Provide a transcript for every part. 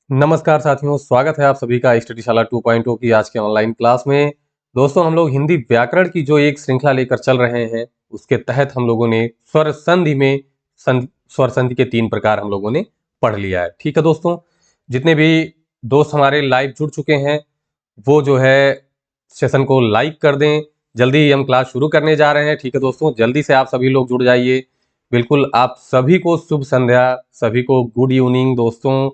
नमस्कार साथियों, स्वागत है आप सभी का स्टडीशाला 2.0 की आज के ऑनलाइन क्लास में। दोस्तों, हम लोग हिंदी व्याकरण की जो एक श्रृंखला लेकर चल रहे हैं, उसके तहत हम लोगों ने स्वर संधि में स्वर संधि के 3 प्रकार हम लोगों ने पढ़ लिया है। ठीक है दोस्तों, जितने भी दोस्त हमारे लाइव जुड़ चुके हैं, वो जो है सेशन को लाइक कर दें। जल्दी ही हम क्लास शुरू करने जा रहे हैं। ठीक है दोस्तों, जल्दी से आप सभी लोग जुड़ जाइए। बिल्कुल, आप सभी को शुभ संध्या, सभी को गुड इवनिंग दोस्तों।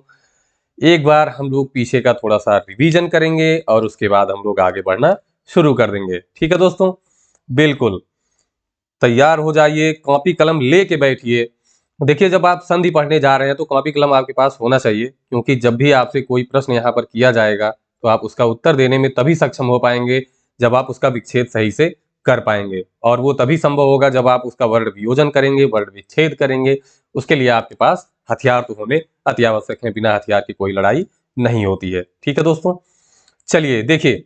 एक बार हम लोग पीछे का थोड़ा-सा रिवीजन करेंगे और उसके बाद हम लोग आगे बढ़ना शुरू कर देंगे। ठीक है दोस्तों? बिल्कुल, तैयार हो जाइए, कॉपी कलम लेके बैठिए। देखिए, जब आप संधि पढ़ने जा रहे हैं तो कॉपी कलम आपके पास होना चाहिए, क्योंकि जब भी आपसे कोई प्रश्न यहाँ पर किया जाएगा, तो आप उसका उत्तर देने में तभी सक्षम हो पाएँगे, जब आप उसका विच्छेद सही से कर पाएँगे। और वो तभी संभव होगा जब आप उसका वर्ण वियोजन करेंगे, वर्ण विच्छेद करेंगे। उसके लिए आपके पास हथियार तो होने अति आवश्यक है, बिना हथियार की कोई लड़ाई नहीं होती है। ठीक है दोस्तों? चलिए देखिए,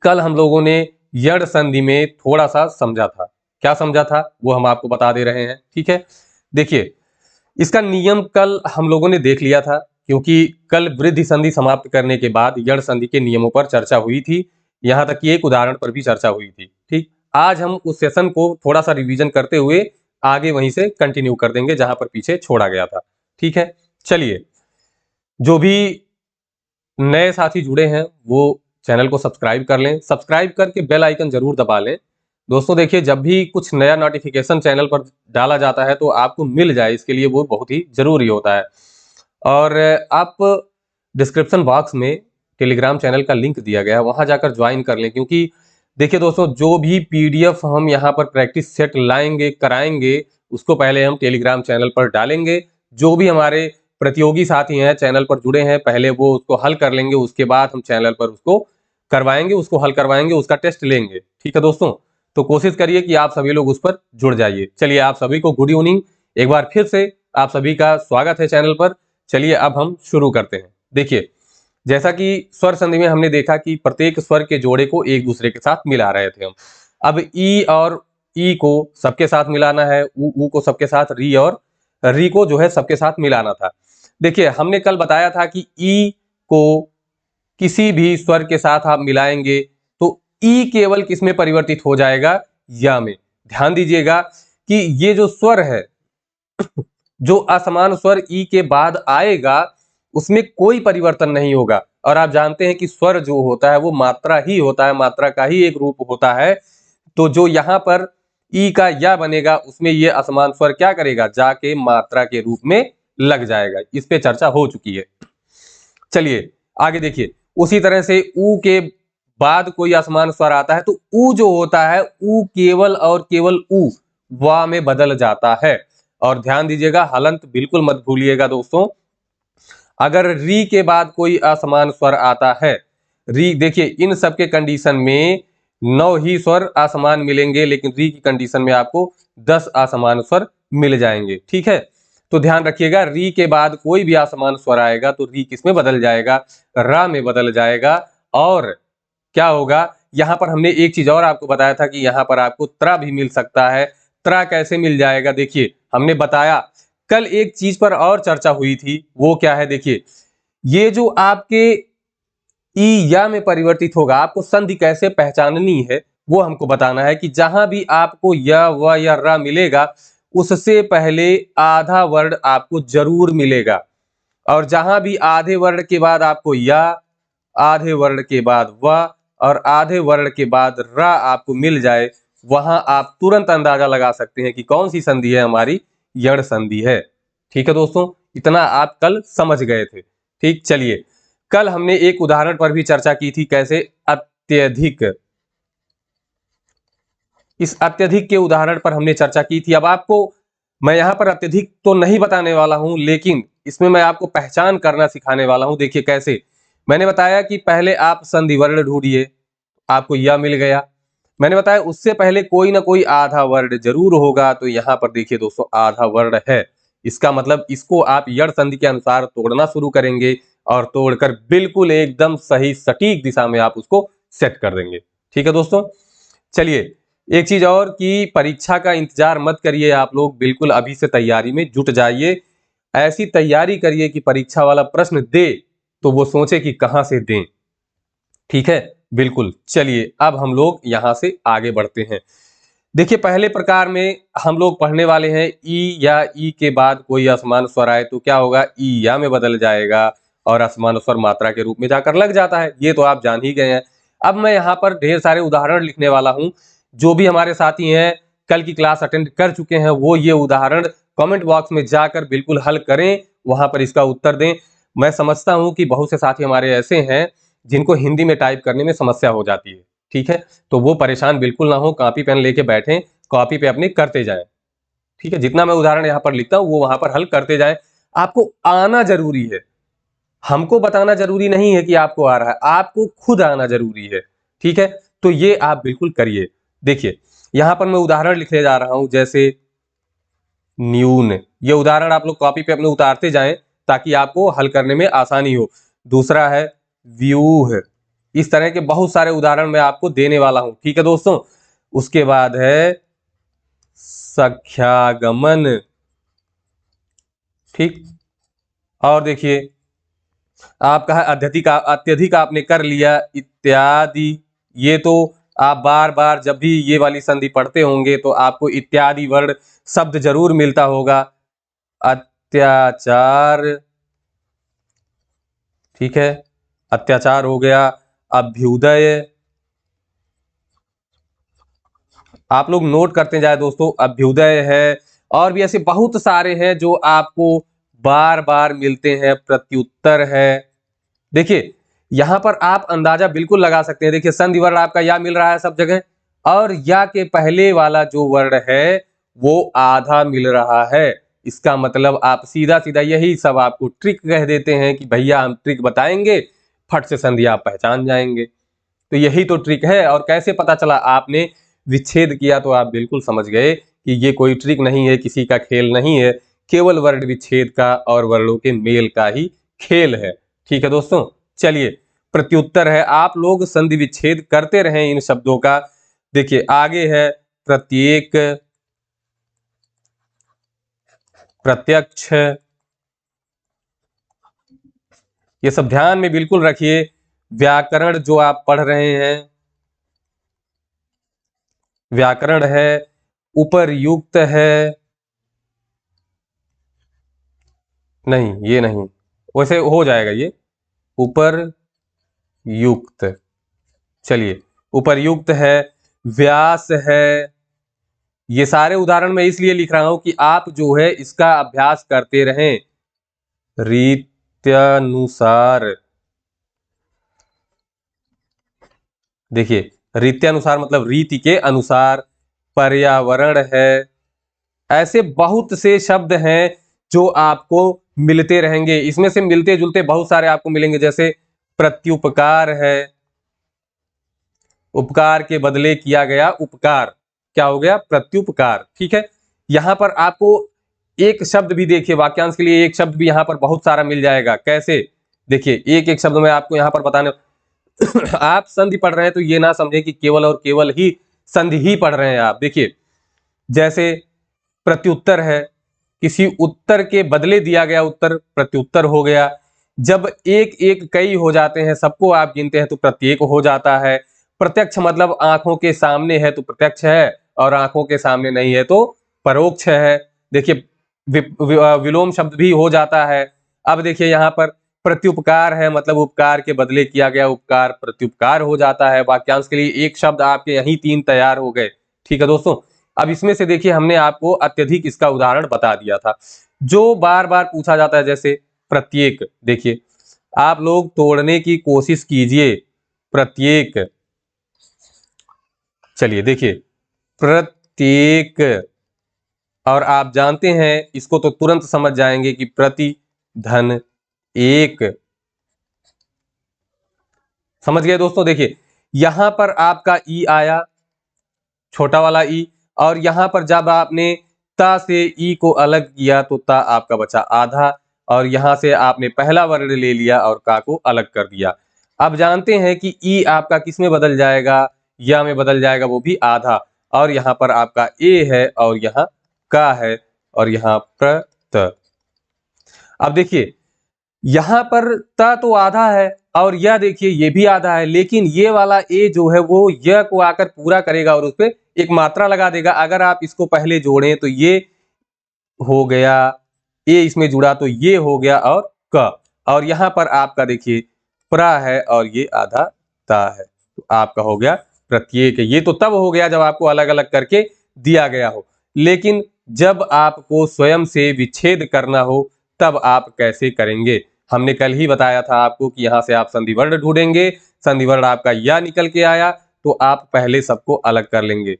कल हम लोगों ने यड़ संधि में थोड़ा-सा समझा था। क्या समझा था? वो हम आपको बता दे रहे हैं, ठीक है? देखिए, इसका नियम कल हम लोगों ने देख लिया था, क्योंकि कल वृद्धि संधि समाप्त करने के बाद यड़ संधि के नियमों पर चर्चा हुई थी। यहाँ तक कि एक उदाहरण पर भी चर्चा हुई थी, ठीक? आज हम उस सेशन को थोड़ा-सा रिवीजन करते हुए आगे वहीं से कंटिन्यू कर देंगे, जहाँ पर पीछे छोड़ा गया था। ठीक है? चलिए, जो भी नए साथी जुड़े हैं, वो चैनल को सब्सक्राइब कर लें। सब्सक्राइब करके बेल आइकन ज़रूर दबा लें। दोस्तों देखिए, जब भी कुछ नया नोटिफ़िकेशन चैनल पर डाला जाता है, तो आपको मिल जाए, इसके लिए वो बहुत ही ज़रूरी होता है। और आप डिस्क्रिप्शन बॉक्स में टेलीग्राम चैनल का लिंक दिया गया है, वहाँ जाकर ज्वाइन कर लें, क्योंकि देखिए दोस्तों, जो भी पीडीएफ हम यहाँ पर प्रैक्टिस सेट लाएँगे, कराएँगे, उसको पहले हम टेलीग्राम चैनल पर डालेंगे। जो भी हमारे प्रतियोगी साथी हैं, चैनल पर जुड़े हैं, पहले वो उसको हल कर लेंगे, उसके बाद हम चैनल पर उसको करवाएँगे, उसको हल करवाएँगे, उसका टेस्ट लेंगे। ठीक है दोस्तों? तो कोशिश करिए कि आप सभी लोग उस पर जुड़ जाइए। चलिए, आप सभी को गुड इवनिंग। एक बार फिर से आप सभी का स्वागत है चैनल पर। चलिए, अब हम शुरू करते हैं। देखिए, जैसा कि स्वर संधि में हमने देखा कि प्रत्येक स्वर के जोड़े को एक दूसरे के साथ मिला रहे थे हम। अब ई और ई को सबके साथ मिलाना है, ऊ को सबके साथ, री और री को जो है सबके साथ मिलाना था। देखिए, हमने कल बताया था कि ई को किसी भी स्वर के साथ आप मिलाएंगे तो ई केवल किस में परिवर्तित हो जाएगा? या में। ध्यान दीजिएगा कि ये जो स्वर है, जो असमान स्वर ई के बाद आएगा, उसमें कोई परिवर्तन नहीं होगा। और आप जानते हैं कि स्वर जो होता है वो मात्रा ही होता है, मात्रा का ही एक रूप होता है। तो जो यहाँ पर ई का या बनेगा, उसमें ये असमान स्वर क्या करेगा? जाके मात्रा के रूप में लग जाएगा। इस पे चर्चा हो चुकी है। चलिए आगे देखिए, उसी तरह से ऊ के बाद कोई असमान स्वर आता है तो ऊ जो होता है, ऊ केवल और केवल ऊ वा में बदल जाता है। और ध्यान दीजिएगा, हलंत बिल्कुल मत भूलिएगा दोस्तों। अगर री के बाद कोई असमान स्वर आता है, री देखिए, इन सब के कंडीशन में 9 ही स्वर असमान मिलेंगे, लेकिन री की कंडीशन में आपको 10 असमान स्वर मिल जाएंगे। ठीक है, तो ध्यान रखिएगा, री के बाद कोई भी असमान स्वर आएगा तो री किस में बदल जाएगा? रा में बदल जाएगा। और क्या होगा, यहाँ पर हमने एक चीज और आपको बताया था कि यहाँ पर आपको त्रा भी मिल सकता है। त्रा कैसे मिल जाएगा? देखिए, हमने बताया कल एक चीज पर और चर्चा हुई थी, वो क्या है? देखिए, ये जो आपके ई या में परिवर्तित होगा, आपको संधि कैसे पहचाननी है वो हमको बताना है कि जहां भी आपको य व या र मिलेगा, उससे पहले आधा वर्ण आपको जरूर मिलेगा। और जहां भी आधे वर्ण के बाद आपको या, आधे वर्ण के बाद व और आधे वर्ण के बाद र आपको मिल जाए, वहां आप तुरंत अंदाजा लगा सकते हैं कि कौन सी संधि है हमारी? यण संधि है। ठीक है दोस्तों, इतना आप कल समझ गए थे। ठीक, चलिए, कल हमने एक उदाहरण पर भी चर्चा की थी, कैसे? अत्यधिक। इस अत्यधिक के उदाहरण पर हमने चर्चा की थी। अब आपको मैं यहाँ पर अत्यधिक तो नहीं बताने वाला हूं, लेकिन इसमें मैं आपको पहचान करना सिखाने वाला हूं। देखिए कैसे, मैंने बताया कि पहले आप संधि वर्ण ढूंढिए, आपको यह मिल गया। मैंने बताया उससे पहले कोई ना कोई आधा वर्ण जरूर होगा, तो यहाँ पर देखिए दोस्तों, आधा वर्ण है। इसका मतलब इसको आप यण संधि के अनुसार तोड़ना शुरू करेंगे और तोड़कर बिल्कुल एकदम सही सटीक दिशा में आप उसको सेट कर देंगे। ठीक है दोस्तों, चलिए, एक चीज और कि परीक्षा का इंतजार मत करिए आप लोग, बिल्कुल अभी से तैयारी में जुट जाइए। ऐसी तैयारी करिए कि परीक्षा वाला प्रश्न दे तो वो सोचे कि कहां से दें। ठीक है, बिल्कुल। चलिए अब हम लोग यहां से आगे बढ़ते हैं। देखिए पहले प्रकार में हम लोग पढ़ने वाले हैं ई या ई के बाद कोई असमान स्वर आए तो क्या होगा, ई या में बदल जाएगा और असमान स्वर मात्रा के रूप में जाकर लग जाता है, ये तो आप जान ही गए हैं। अब मैं यहाँ पर ढेर सारे उदाहरण लिखने वाला हूँ। जो भी हमारे साथी हैं कल की क्लास अटेंड कर चुके हैं वो ये उदाहरण कमेंट बॉक्स में जाकर बिल्कुल हल करें, वहां पर इसका उत्तर दें। मैं समझता हूं कि बहुत से साथी हमारे ऐसे हैं जिनको हिंदी में टाइप करने में समस्या हो जाती है। ठीक है, तो वो परेशान बिल्कुल ना हो, कॉपी पेन लेके बैठें, कॉपी पे अपनी करते जाएं। ठीक है, जितना मैं उदाहरण यहाँ पर लिखता हूँ वो वहां पर हल करते जाएं। आपको आना जरूरी है, हमको बताना जरूरी नहीं है कि आपको आ रहा है, आपको खुद आना जरूरी है। ठीक है, तो ये आप बिल्कुल करिए। देखिए यहां पर मैं उदाहरण लिखने जा रहा हूं, जैसे न्यून। ये उदाहरण आप लोग कॉपी पे अपने उतारते जाएं ताकि आपको हल करने में आसानी हो। दूसरा है व्यूह। इस तरह के बहुत सारे उदाहरण मैं आपको देने वाला हूं। ठीक है दोस्तों, उसके बाद है सख्यागमन। ठीक, और देखिए आपका है अत्यधिक, अत्यधिक आपने कर लिया, इत्यादि। ये तो आप बार बार जब भी ये वाली संधि पढ़ते होंगे तो आपको इत्यादि वर्ण शब्द जरूर मिलता होगा। अत्याचार, ठीक है, अत्याचार हो गया। अभ्युदय, आप लोग नोट करते जाए दोस्तों, अभ्युदय है। और भी ऐसे बहुत सारे हैं जो आपको बार बार मिलते हैं। प्रत्युत्तर है। देखिए यहां पर आप अंदाजा बिल्कुल लगा सकते हैं। देखिए संधि वर्ण आपका या मिल रहा है सब जगह, और या के पहले वाला जो वर्ण है वो आधा मिल रहा है। इसका मतलब आप सीधा सीधा यही सब आपको ट्रिक कह देते हैं कि भैया हम ट्रिक बताएंगे, फट से संधि आप पहचान जाएंगे। तो यही तो ट्रिक है। और कैसे पता चला, आपने विच्छेद किया तो आप बिल्कुल समझ गए कि ये कोई ट्रिक नहीं है, किसी का खेल नहीं है, केवल वर्ण विच्छेद का और वर्णों के मेल का ही खेल है। ठीक है दोस्तों, चलिए प्रत्युत्तर है। आप लोग संधि विच्छेद करते रहें इन शब्दों का। देखिए आगे है प्रत्येक, प्रत्यक्ष। ये सब ध्यान में बिल्कुल रखिए। व्याकरण जो आप पढ़ रहे हैं, व्याकरण है। उपर्युक्त है, नहीं ये नहीं, वैसे हो जाएगा ये उपर्युक्त। चलिए उपर्युक्त है, व्यास है। ये सारे उदाहरण मैं इसलिए लिख रहा हूं कि आप जो है इसका अभ्यास करते रहें। रीत्यानुसार, देखिए रीत्यानुसार मतलब रीति के अनुसार। पर्यावरण है। ऐसे बहुत से शब्द हैं जो आपको मिलते रहेंगे। इसमें से मिलते जुलते बहुत सारे आपको मिलेंगे, जैसे प्रत्युपकार है। उपकार के बदले किया गया उपकार, क्या हो गया, प्रत्युपकार। ठीक है, यहां पर आपको एक शब्द भी देखिए, वाक्यांश के लिए एक शब्द भी यहां पर बहुत सारा मिल जाएगा। कैसे, देखिए एक एक शब्द में आपको यहां पर बताने आप संधि पढ़ रहे हैं तो ये ना समझे कि केवल और केवल ही संधि ही पढ़ रहे हैं आप। देखिए जैसे प्रत्युत्तर है, किसी उत्तर के बदले दिया गया उत्तर प्रत्युत्तर हो गया। जब एक एक कई हो जाते हैं, सबको आप गिनते हैं तो प्रत्येक हो जाता है। प्रत्यक्ष मतलब आंखों के सामने है तो प्रत्यक्ष है, और आंखों के सामने नहीं है तो परोक्ष है। देखिए विलोम शब्द भी हो जाता है। अब देखिए यहाँ पर प्रत्युपकार है, मतलब उपकार के बदले किया गया उपकार प्रत्युपकार हो जाता है। वाक्यांश के लिए एक शब्द आपके यही 3 तैयार हो गए। ठीक है दोस्तों, अब इसमें से देखिए हमने आपको अत्यधिक इसका उदाहरण बता दिया था जो बार बार पूछा जाता है, जैसे प्रत्येक। देखिए आप लोग तोड़ने की कोशिश कीजिए, प्रत्येक। चलिए देखिए प्रत्येक, और आप जानते हैं इसको तो तुरंत समझ जाएंगे कि प्रति धन एक। समझ गए दोस्तों। देखिए यहां पर आपका ई आया, छोटा वाला ई, और यहां पर जब आपने ता से ई को अलग किया तो ता आपका बचा आधा, और यहां से आपने पहला वर्ण ले लिया और का को अलग कर दिया। अब जानते हैं कि ई आपका किस में बदल जाएगा, या में बदल जाएगा, वो भी आधा। और यहां पर आपका ए है और यहां का है और यहां प्रत। अब देखिए यहां पर त तो आधा है और यह देखिए ये भी आधा है, लेकिन ये वाला ए जो है वो य को आकर पूरा करेगा और उसपे एक मात्रा लगा देगा। अगर आप इसको पहले जोड़ें तो ये हो गया, ए इसमें जुड़ा तो ये हो गया और क, और यहाँ पर आपका देखिए प्रा है और ये आधा ता है, तो आपका हो गया प्रत्येक। ये तो तब हो गया जब आपको अलग-अलग करके दिया गया हो, लेकिन जब आपको स्वयं से विच्छेद करना हो तब आप कैसे करेंगे? हमने कल ही बताया था आपको कि यहाँ से आप संधि वर्ण ढूंढेंगे, संधि वर्ण आपका या निकल के आया तो आप पहले सबको अलग कर लेंगे।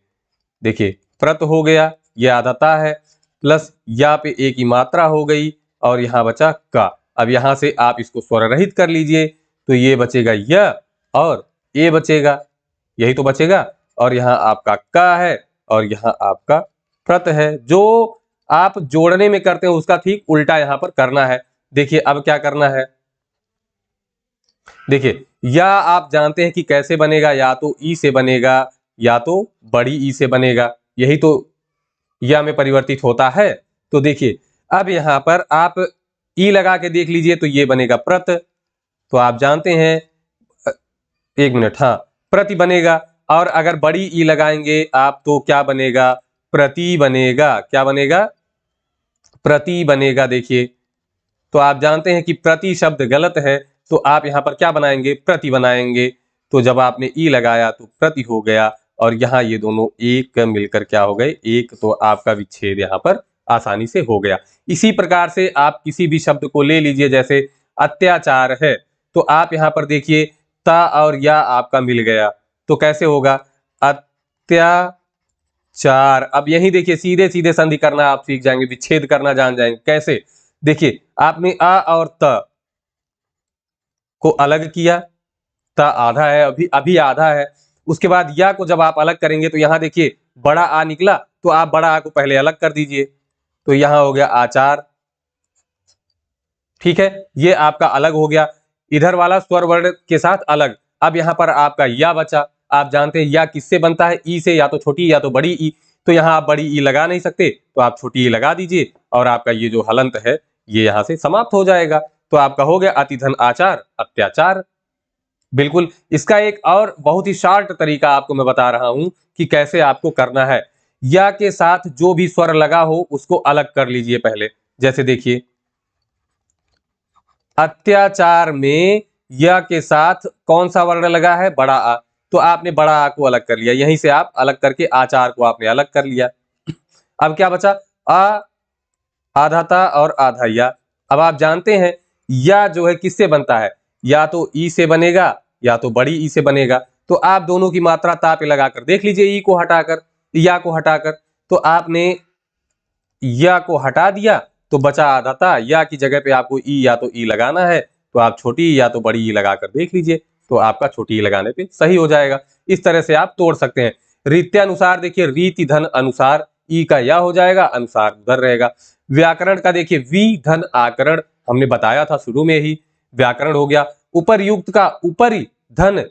देखिए प्रत हो गया, ये आधाता है, प्लस या पे ए की मात्रा हो गई और यहाँ बचा का। अब यहाँ से आप इसको स्वर रहित कर लीजिए तो ये बचेगा य और ए बचेगा, यही तो बचेगा, और यहाँ आपका का है और यहाँ आपका प्रत है। जो आप जोड़ने में करते हैं उसका ठीक उल्टा यहाँ पर करना है। देखिए अब क्या करना है, देखिए या आप जानते हैं कि कैसे बनेगा, या तो ई से बनेगा या तो बड़ी ई से बनेगा, यही तो या में परिवर्तित होता है। तो देखिए अब यहाँ पर आप ई लगा के देख लीजिए तो ये बनेगा प्रत, तो आप जानते हैं एक मिनट, हाँ प्रति बनेगा, और अगर बड़ी ई लगाएंगे आप तो क्या बनेगा, प्रति बनेगा। क्या बनेगा, प्रति बनेगा। देखिए तो आप जानते हैं कि प्रति शब्द गलत है, तो आप यहाँ पर क्या बनाएंगे, प्रति बनाएंगे। तो जब आपने ई लगाया तो प्रति हो गया और यहाँ ये दोनों एक मिलकर क्या हो गए, एक, तो आपका विच्छेद यहाँ पर आसानी से हो गया। इसी प्रकार से आप किसी भी शब्द को ले लीजिए, जैसे अत्याचार है, तो आप यहाँ पर देखिए ता और या आपका मिल गया, तो कैसे होगा, अत्याचार। अब यही देखिए सीधे सीधे संधि करना आप सीख जाएंगे, विच्छेद करना जान जाएंगे। कैसे, देखिए आपने आ और त को अलग किया, त आधा है, अभी अभी आधा है, उसके बाद या को जब आप अलग करेंगे तो यहाँ देखिए बड़ा आ निकला, तो आप बड़ा आ को पहले अलग कर दीजिए, तो यहाँ हो गया आचार। ठीक है, ये आपका अलग हो गया, इधर वाला स्वर वर्ण के साथ अलग। अब यहाँ पर आपका या बचा, आप जानते हैं या किससे बनता है, ई से, या तो छोटी या तो बड़ी ई, तो यहाँ आप बड़ी ई लगा नहीं सकते तो आप छोटी ई लगा दीजिए और आपका ये जो हलंत है ये यहाँ से समाप्त हो जाएगा। तो आपका हो गया अतिधन आचार अत्याचार। बिल्कुल, इसका एक और बहुत ही शॉर्ट तरीका आपको मैं बता रहा हूं कि कैसे आपको करना है। या के साथ जो भी स्वर लगा हो उसको अलग कर लीजिए पहले। जैसे देखिए अत्याचार में या के साथ कौन सा वर्ण लगा है, बड़ा आ, तो आपने बड़ा आ को अलग कर लिया, यहीं से आप अलग करके आचार को आपने अलग कर लिया। अब क्या बचा, आ, आधाता और आधा या। अब आप जानते हैं या जो है किससे बनता है, या तो ई से बनेगा या तो बड़ी ई से बनेगा, तो आप दोनों की मात्रा ता पे लगाकर देख लीजिए, ई को हटाकर, या को हटाकर, तो आपने या को हटा दिया तो बचा आधा ता। या की जगह पे आपको ई या तो ई लगाना है, तो आप छोटी या तो बड़ी ई लगाकर देख लीजिए, तो आपका छोटी ई लगाने पे सही हो जाएगा। इस तरह से आप तोड़ सकते हैं। रीत्यानुसार देखिए रीति धन अनुसार, ई का या हो जाएगा, अनुसार उधर रहेगा। व्याकरण का देखिए वी धन आकरण, हमने बताया था शुरू में ही, व्याकरण हो गया। उपर्युक्त का उपरि धन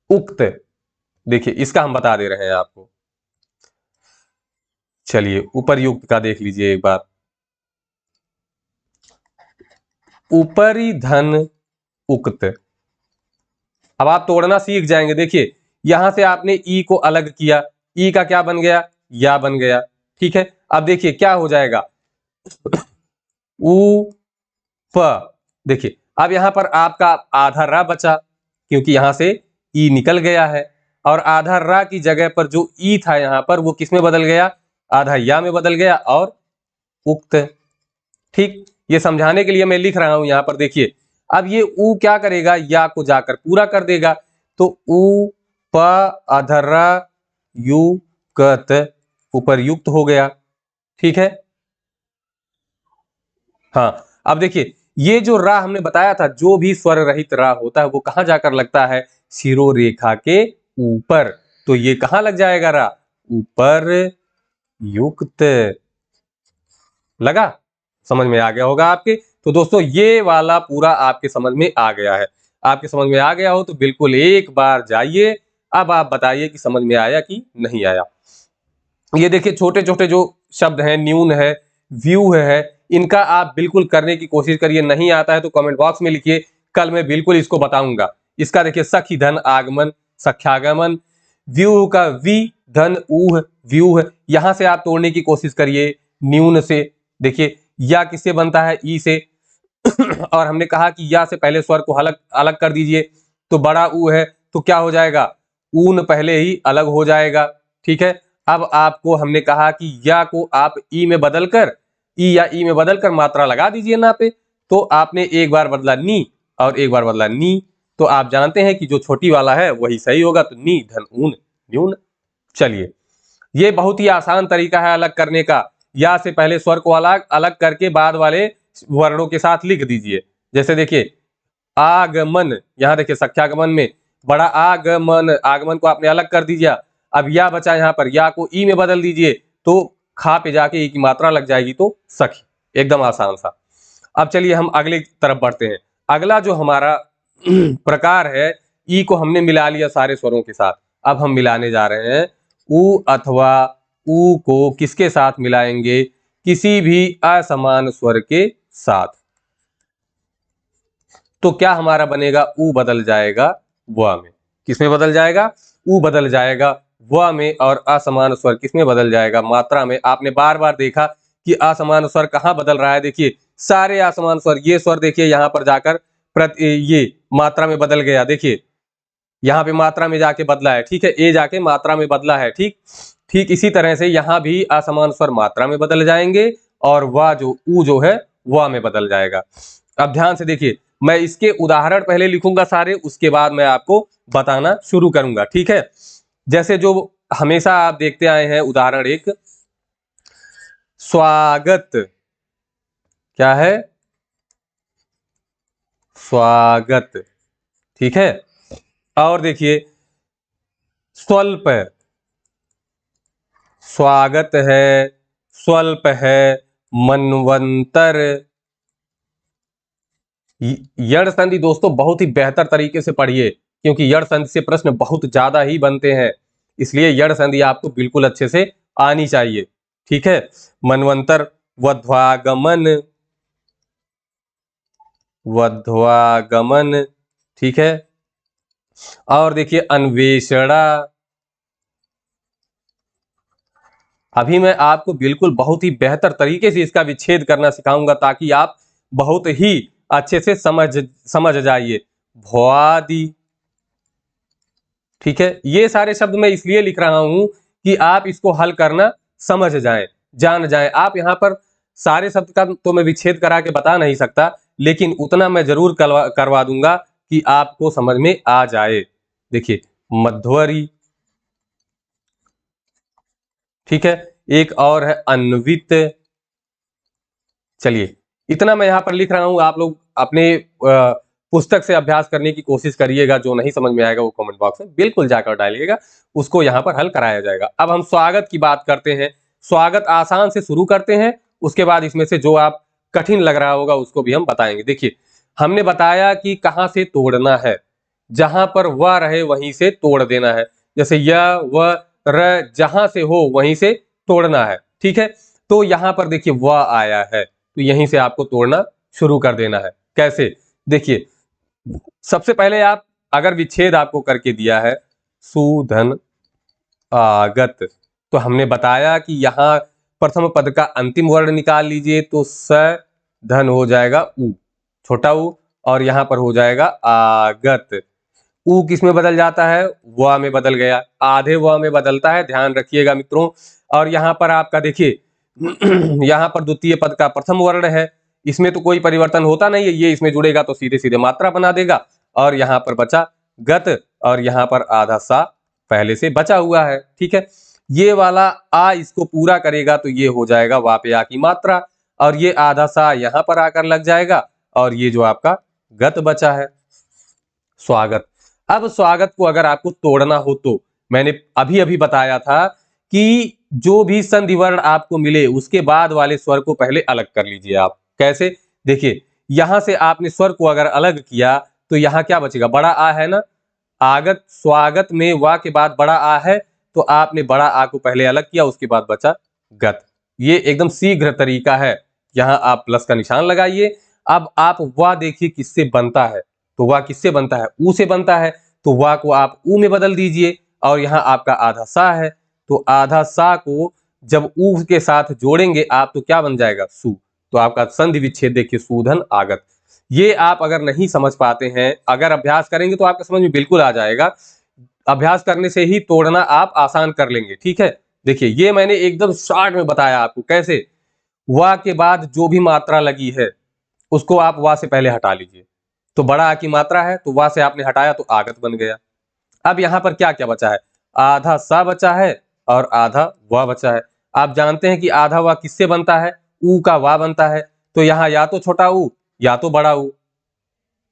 उक्त, देखिए इसका हम बता दे रहे हैं आपको। चलिए उपर्युक्त का देख लीजिए एक बार, उपरि धन उक्त। अब आप तोड़ना सीख जाएंगे। देखिए यहां से आपने ई को अलग किया, ई का क्या बन गया, या बन गया। ठीक है, अब देखिए क्या हो जाएगा, उ प, देखिए अब यहां पर आपका आधा रा बचा, क्योंकि यहां से ई निकल गया है, और आधा रा की जगह पर जो ई था यहां पर वो किस में बदल गया, आधा या में बदल गया, और उक्त। ठीक, ये समझाने के लिए मैं लिख रहा हूं यहां पर। देखिए अब ये उ क्या करेगा, या को जाकर पूरा कर देगा, तो उ प अधरा यु कत, उपर्युक्त हो गया। ठीक है, हाँ अब देखिए ये जो रा हमने बताया था, जो भी स्वर रहित रा होता है वो कहां जाकर लगता है, शिरोरेखा के ऊपर, तो ये कहां लग जाएगा रा, ऊपर युक्त। लगा, समझ में आ गया होगा आपके। तो दोस्तों ये वाला पूरा आपके समझ में आ गया है। आपके समझ में आ गया हो तो बिल्कुल एक बार जाइए, अब आप बताइए कि समझ में आया कि नहीं आया। ये देखिए छोटे छोटे जो शब्द हैं, न्यून है, व्यू है, इनका आप बिल्कुल करने की कोशिश करिए। नहीं आता है तो कमेंट बॉक्स में लिखिए, कल मैं बिल्कुल इसको बताऊंगा। इसका देखिए सखी धन आगमन, सख्यागमन, व्यूह का वी धन ऊह व्यूह, यहां से आप तोड़ने की कोशिश करिए न्यून से। देखिए या किससे बनता है, ई से और हमने कहा कि या से पहले स्वर को अलग अलग कर दीजिए, तो बड़ा ऊ है तो क्या हो जाएगा, ऊन पहले ही अलग हो जाएगा। ठीक है, अब आपको हमने कहा कि या को आप ई में बदलकर, ई या ई में बदलकर मात्रा लगा दीजिए ना पे। तो आपने एक बार बदला नी और एक बार बदला नी, तो आप जानते हैं कि जो छोटी वाला है वही सही होगा, तो नी धन ऊन न्यून। चलिए, ये बहुत ही आसान तरीका है अलग करने का। या से पहले स्वर को अलग अलग करके बाद वाले वर्णों के साथ लिख दीजिए। जैसे देखिए आगमन, यहाँ देखिए सख्यागमन में बड़ा आगमन, आगमन को आपने अलग कर दीजिए। अब या बचा, यहाँ पर या को ई में बदल दीजिए, तो खा पे जाके ई की मात्रा लग जाएगी, तो सखी। एकदम आसान सा। अब चलिए हम अगले तरफ बढ़ते हैं। अगला जो हमारा प्रकार है, ई को हमने मिला लिया सारे स्वरों के साथ। अब हम मिलाने जा रहे हैं ऊ अथवा ऊ को किसके साथ मिलाएंगे, किसी भी असमान स्वर के साथ। तो क्या हमारा बनेगा, ऊ बदल जाएगा व में। किसमें बदल जाएगा, ऊ बदल जाएगा व में, और असमान स्वर किसमें बदल जाएगा, मात्रा में। आपने बार बार देखा कि असमान स्वर कहाँ बदल रहा है। देखिए सारे असमान स्वर, ये स्वर देखिए यहाँ पर जाकर ये मात्रा में बदल गया। देखिए यहाँ पे मात्रा में जाके बदला है, ठीक है, ए जाके मात्रा में बदला है। ठीक ठीक इसी तरह से यहाँ भी असमान स्वर मात्रा में बदल जाएंगे, और वह जो ऊ जो है वह में बदल जाएगा। अब ध्यान से देखिए, मैं इसके उदाहरण पहले लिखूंगा सारे, उसके बाद मैं आपको बताना शुरू करूंगा। ठीक है, जैसे जो हमेशा आप देखते आए हैं, उदाहरण एक स्वागत, क्या है, स्वागत। ठीक है, और देखिए स्वल्प, स्वागत है, स्वल्प है, मनवंतर। यण संधि दोस्तों बहुत ही बेहतर तरीके से पढ़िए, क्योंकि यण संधि से प्रश्न बहुत ज्यादा ही बनते हैं, इसलिए यण संधि आपको बिल्कुल अच्छे से आनी चाहिए। ठीक है, मनवंतर, वध्वागमन, वध्वागमन। ठीक है, और देखिए अन्वेषणा। अभी मैं आपको बिल्कुल बहुत ही बेहतर तरीके से इसका विच्छेद करना सिखाऊंगा, ताकि आप बहुत ही अच्छे से समझ जाइए। भौआदि। ठीक है, ये सारे शब्द मैं इसलिए लिख रहा हूं कि आप इसको हल करना समझ जाएं, जान जाएं। आप यहाँ पर सारे शब्द का तो मैं विच्छेद करा के बता नहीं सकता, लेकिन उतना मैं जरूर करवा दूंगा कि आपको समझ में आ जाए। देखिए मध्वरी। ठीक है, एक और है अन्वित। चलिए, इतना मैं यहाँ पर लिख रहा हूँ, आप लोग अपने पुस्तक से अभ्यास करने की कोशिश करिएगा। जो नहीं समझ में आएगा वो कमेंट बॉक्स में बिल्कुल जाकर डालिएगा, उसको यहाँ पर हल कराया जाएगा। अब हम स्वागत की बात करते हैं। स्वागत आसान से शुरू करते हैं, उसके बाद इसमें से जो आप कठिन लग रहा होगा उसको भी हम बताएंगे। देखिए हमने बताया कि कहाँ से तोड़ना है, जहां पर वह रहे वहीं से तोड़ देना है। जैसे य व र, जहां से हो वहीं से तोड़ना है। ठीक है, तो यहां पर देखिए वह आया है, तो यहीं से आपको तोड़ना शुरू कर देना है। कैसे, देखिए सबसे पहले आप अगर विच्छेद आपको करके दिया है सुधन आगत, तो हमने बताया कि यहाँ प्रथम पद का अंतिम वर्ण निकाल लीजिए, तो स धन हो जाएगा उ, छोटा उ, और यहाँ पर हो जाएगा आगत। उ किस में बदल जाता है, व में बदल गया, आधे व में बदलता है, ध्यान रखिएगा मित्रों। और यहाँ पर आपका देखिए यहाँ पर द्वितीय पद का प्रथम वर्ण है, इसमें तो कोई परिवर्तन होता नहीं है, ये इसमें जुड़ेगा तो सीधे सीधे मात्रा बना देगा। और यहाँ पर बचा गत, और यहाँ पर आधा सा पहले से बचा हुआ है। ठीक है, ये वाला आ इसको पूरा करेगा तो ये हो जाएगा वापया की मात्रा, और ये आधा सा यहाँ पर आकर लग जाएगा, और ये जो आपका गत बचा है स्वागत। अब स्वागत को अगर आपको तोड़ना हो तो मैंने अभी अभी बताया था कि जो भी संधि वर्ण आपको मिले उसके बाद वाले स्वर को पहले अलग कर लीजिए आप। कैसे, देखिए यहां से आपने स्वर को अगर अलग किया तो यहाँ क्या बचेगा, बड़ा आ है ना, आगत स्वागत में वा के बाद बड़ा आ है, तो आपने बड़ा आ को पहले अलग किया, उसके बाद बचा गत। ये एकदम शीघ्र तरीका है यहाँ आप प्लस का निशान लगाइए। अब आप वा देखिए किससे बनता है, तो वा किससे बनता है, ऊ से बनता है, तो वा को आप ऊ में बदल दीजिए। और यहाँ आपका आधा सा है, तो आधा सा को जब ऊ के साथ जोड़ेंगे आप तो क्या बन जाएगा, सु। तो आपका संधि विच्छेद देखिए सूधन आगत। ये आप अगर नहीं समझ पाते हैं, अगर अभ्यास करेंगे तो आपके समझ में बिल्कुल आ जाएगा। अभ्यास करने से ही तोड़ना आप आसान कर लेंगे। ठीक है, देखिए ये मैंने एकदम शॉर्ट में बताया आपको कैसे। वा के बाद जो भी मात्रा लगी है उसको आप वा से पहले हटा लीजिए। तो बड़ा आ की मात्रा है तो वा से आपने हटाया तो आगत बन गया। अब यहाँ पर क्या क्या बचा है, आधा सा बचा है और आधा वा बचा है। आप जानते हैं कि आधा वा किससे बनता है, ऊ का वा बनता है। तो यहाँ या तो छोटा ऊ या तो बड़ा ऊ।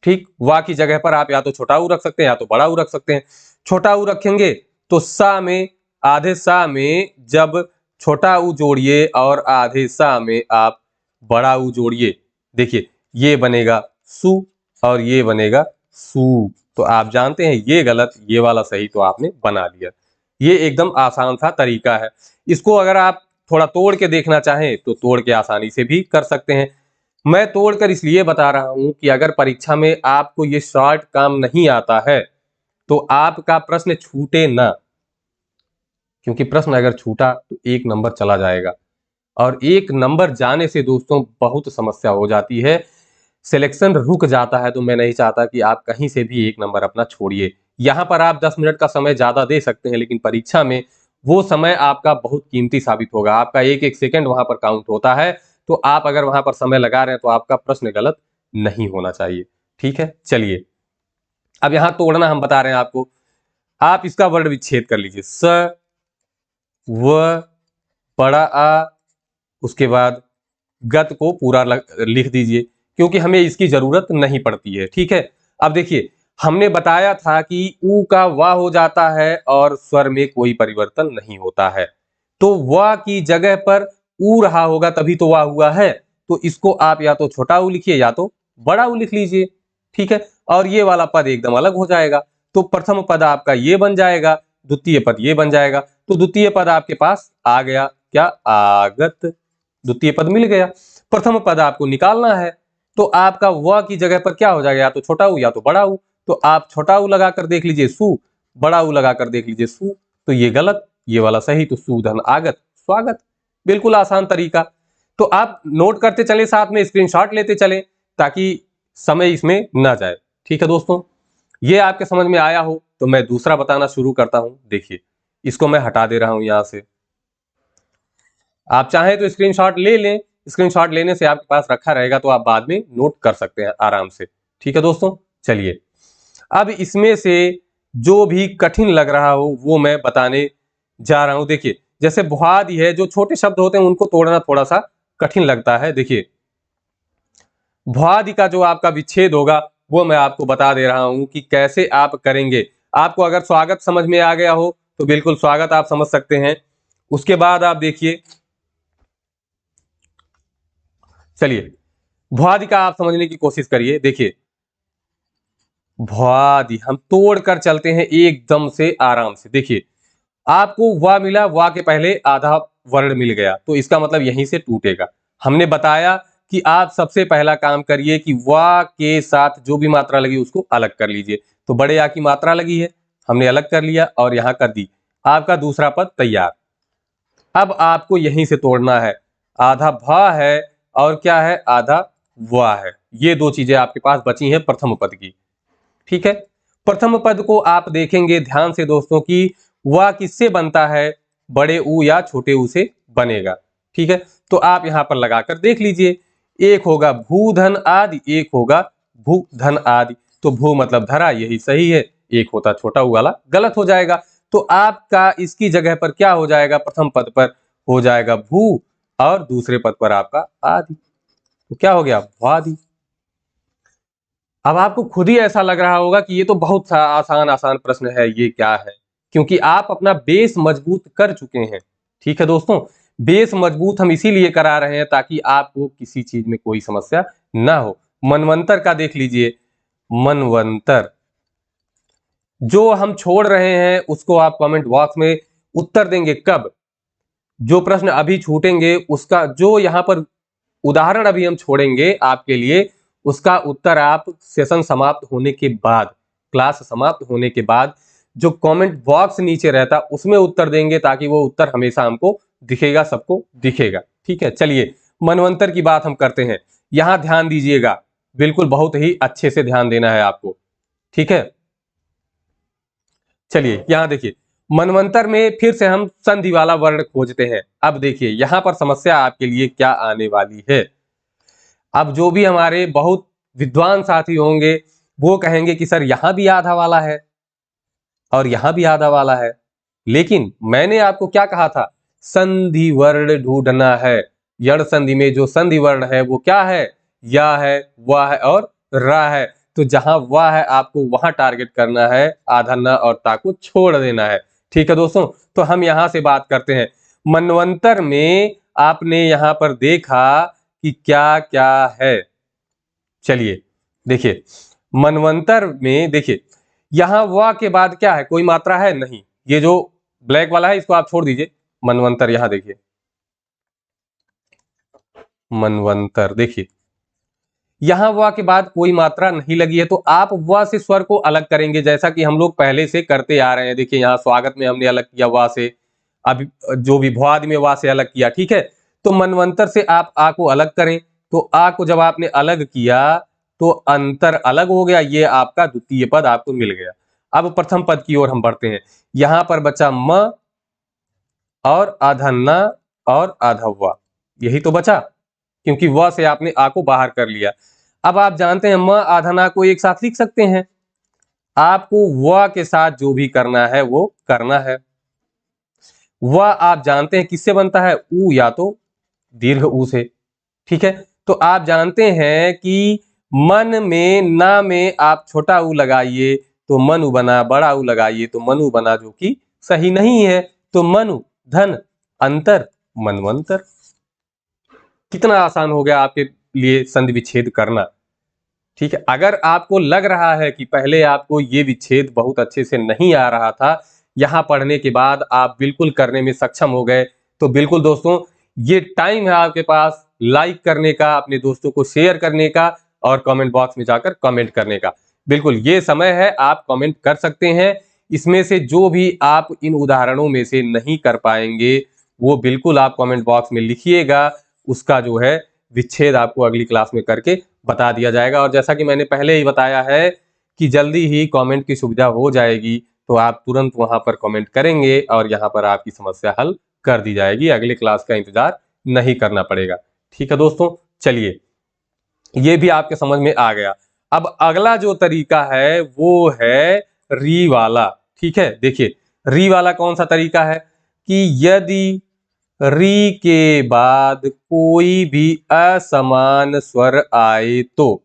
ठीक, वा की जगह पर आप या तो छोटा ऊ रख सकते हैं या तो बड़ा ऊ रख सकते हैं। छोटा ऊ रखेंगे तो सा में, आधे सा में जब छोटा ऊ जोड़िए और आधे सा में आप बड़ा ऊ जोड़िए, देखिए ये बनेगा सु और ये बनेगा सू। तो आप जानते हैं ये गलत, ये वाला सही, तो आपने बना लिया। ये एकदम आसान सा तरीका है। इसको अगर आप थोड़ा तोड़ के देखना चाहें तो तोड़ के आसानी से भी कर सकते हैं। मैं तोड़कर इसलिए बता रहा हूं कि अगर परीक्षा में आपको ये शॉर्ट काम नहीं आता है तो आपका प्रश्न छूटे ना, क्योंकि प्रश्न अगर छूटा तो एक नंबर चला जाएगा और एक नंबर जाने से दोस्तों बहुत समस्या हो जाती है, सिलेक्शन रुक जाता है। तो मैं नहीं चाहता कि आप कहीं से भी एक नंबर अपना छोड़िए। यहाँ पर आप 10 मिनट का समय ज्यादा दे सकते हैं लेकिन परीक्षा में वो समय आपका बहुत कीमती साबित होगा। आपका एक एक सेकंड वहां पर काउंट होता है। तो आप अगर वहां पर समय लगा रहे हैं तो आपका प्रश्न गलत नहीं होना चाहिए। ठीक है, चलिए अब यहाँ तोड़ना हम बता रहे हैं आपको। आप इसका वर्ण विच्छेद कर लीजिए, स व बड़ा आ, उसके बाद गत को पूरा लिख दीजिए क्योंकि हमें इसकी जरूरत नहीं पड़ती है। ठीक है, अब देखिए हमने बताया था कि ऊ का वा हो जाता है और स्वर में कोई परिवर्तन नहीं होता है। तो वा की जगह पर ऊ रहा होगा तभी तो वा हुआ है। तो इसको आप या तो छोटा ऊ लिखिए या तो बड़ा ऊ लिख लीजिए। ठीक है, और ये वाला पद एकदम अलग हो जाएगा। तो प्रथम पद आपका ये बन जाएगा, द्वितीय पद ये बन जाएगा। तो द्वितीय पद आपके पास आ गया क्या, आगत। द्वितीय पद मिल गया। प्रथम पद आपको निकालना है तो आपका व की जगह पर क्या हो जाएगा, या तो छोटा ऊ या तो बड़ा ऊ। तो आप छोटा ऊ लगाकर देख लीजिए सु, बड़ा ऊ लगाकर देख लीजिए सु। तो ये गलत, ये वाला सही। तो सुधन आगत स्वागत। बिल्कुल आसान तरीका। तो आप नोट करते चले, साथ में स्क्रीनशॉट लेते चले ताकि समय इसमें ना जाए। ठीक है दोस्तों, ये आपके समझ में आया हो तो मैं दूसरा बताना शुरू करता हूं। देखिए इसको मैं हटा दे रहा हूं यहां से। आप चाहें तो स्क्रीनशॉट ले लें, स्क्रीनशॉट लेने से आपके पास रखा रहेगा तो आप बाद में नोट कर सकते हैं आराम से। ठीक है दोस्तों, चलिए अब इसमें से जो भी कठिन लग रहा हो वो मैं बताने जा रहा हूं। देखिए जैसे भुआदि है, जो छोटे शब्द होते हैं उनको तोड़ना थोड़ा सा कठिन लगता है। देखिए भुआदि का जो आपका विच्छेद होगा वो मैं आपको बता दे रहा हूं कि कैसे आप करेंगे। आपको अगर स्वागत समझ में आ गया हो तो बिल्कुल स्वागत आप समझ सकते हैं। उसके बाद आप देखिए, चलिए भुआदि का आप समझने की कोशिश करिए। देखिए भुआदि हम तोड़ कर चलते हैं एकदम से आराम से। देखिए आपको वा मिला, वा के पहले आधा वर्ण मिल गया तो इसका मतलब यहीं से टूटेगा। हमने बताया कि आप सबसे पहला काम करिए कि वा के साथ जो भी मात्रा लगी उसको अलग कर लीजिए। तो बड़े आ की मात्रा लगी है, हमने अलग कर लिया और यहां कर दी। आपका दूसरा पद तैयार। अब आपको यहीं से तोड़ना है। आधा भा है और क्या है, आधा वा है। ये दो चीजें आपके पास बची हैं प्रथम पद की। ठीक है, प्रथम पद को आप देखेंगे ध्यान से दोस्तों कि वह किससे बनता है, बड़े ऊ या छोटे ऊ से बनेगा। ठीक है, तो आप यहां पर लगाकर देख लीजिए। एक होगा भू धन आदि, एक होगा भू धन आदि। तो भू मतलब धरा, यही सही है। एक होता छोटा ऊ वाला गलत हो जाएगा। तो आपका इसकी जगह पर क्या हो जाएगा, प्रथम पद पर हो जाएगा भू और दूसरे पद पर आपका आदि। तो क्या हो गया, भुआदि। अब आपको खुद ही ऐसा लग रहा होगा कि ये तो बहुत सा आसान आसान प्रश्न है, ये क्या है, क्योंकि आप अपना बेस मजबूत कर चुके हैं। ठीक है दोस्तों, बेस मजबूत हम इसीलिए करा रहे हैं ताकि आपको किसी चीज में कोई समस्या ना हो। मनवंतर का देख लीजिए, मनवंतर जो हम छोड़ रहे हैं उसको आप कमेंट बॉक्स में उत्तर देंगे कब। जो प्रश्न अभी छूटेंगे उसका जो यहाँ पर उदाहरण अभी हम छोड़ेंगे आपके लिए, उसका उत्तर आप सेशन समाप्त होने के बाद, क्लास समाप्त होने के बाद जो कमेंट बॉक्स नीचे रहता उसमें उत्तर देंगे, ताकि वो उत्तर हमेशा हमको दिखेगा, सबको दिखेगा। ठीक है, चलिए मनवंतर की बात हम करते हैं। यहां ध्यान दीजिएगा, बिल्कुल बहुत ही अच्छे से ध्यान देना है आपको। ठीक है, चलिए यहां देखिए, मनवंतर में फिर से हम संधि वाला वर्ण खोजते हैं। अब देखिए यहां पर समस्या आपके लिए क्या आने वाली है। अब जो भी हमारे बहुत विद्वान साथी होंगे वो कहेंगे कि सर यहां भी आधा वाला है और यहां भी आधा वाला है, लेकिन मैंने आपको क्या कहा था, संधि वर्ण ढूंढना है। यण संधि में जो संधि वर्ण है वो क्या है, या है, वह है और रा है। तो जहां वह है आपको वहां टारगेट करना है, आधा न और ता को छोड़ देना है। ठीक है दोस्तों, तो हम यहां से बात करते हैं। मनवंतर में आपने यहां पर देखा कि क्या क्या है। चलिए देखिए, मनवंतर में देखिए यहां व के बाद क्या है, कोई मात्रा है नहीं। ये जो ब्लैक वाला है इसको आप छोड़ दीजिए। मनवंतर यहां देखिए, मनवंतर देखिए यहां व के बाद कोई मात्रा नहीं लगी है, तो आप व से स्वर को अलग करेंगे, जैसा कि हम लोग पहले से करते आ रहे हैं। देखिए यहां स्वागत में हमने अलग किया व से, अभी जो भी भुआदि में व से अलग किया। ठीक है, तो मनवंतर से आप आ को अलग करें, तो आ को जब आपने अलग किया तो अंतर अलग हो गया, ये आपका द्वितीय पद आपको मिल गया। अब प्रथम पद की ओर हम बढ़ते हैं। यहां पर बचा म और आधा न और आधा व, यही तो बचा, क्योंकि व से आपने आ को बाहर कर लिया। अब आप जानते हैं म आधा ना को एक साथ लिख सकते हैं। आपको व के साथ जो भी करना है वो करना है। व आप जानते हैं किससे बनता है, ऊ या तो दीर्घ ऊ से। ठीक है, तो आप जानते हैं कि मन में ना में आप छोटा ऊ लगाइए तो मनु बना, बड़ा ऊ लगाइए तो मनु बना, जो कि सही नहीं है। तो मनु धन अंतर मनवंतर। कितना आसान हो गया आपके लिए संधि विच्छेद करना। ठीक है, अगर आपको लग रहा है कि पहले आपको ये विच्छेद बहुत अच्छे से नहीं आ रहा था, यहां पढ़ने के बाद आप बिल्कुल करने में सक्षम हो गए, तो बिल्कुल दोस्तों ये टाइम है आपके पास लाइक करने का, अपने दोस्तों को शेयर करने का और कमेंट बॉक्स में जाकर कमेंट करने का। बिल्कुल ये समय है, आप कमेंट कर सकते हैं। इसमें से जो भी आप इन उदाहरणों में से नहीं कर पाएंगे वो बिल्कुल आप कमेंट बॉक्स में लिखिएगा, उसका जो है विच्छेद आपको अगली क्लास में करके बता दिया जाएगा। और जैसा कि मैंने पहले ही बताया है कि जल्दी ही कमेंट की सुविधा हो जाएगी, तो आप तुरंत वहां पर कमेंट करेंगे और यहाँ पर आपकी समस्या हल कर दी जाएगी। अगले क्लास का इंतजार नहीं करना पड़ेगा। ठीक है दोस्तों, चलिए ये भी आपके समझ में आ गया। अब अगला जो तरीका है वो है री वाला। ठीक है, देखिए री वाला कौन सा तरीका है कि यदि री के बाद कोई भी असमान स्वर आए तो,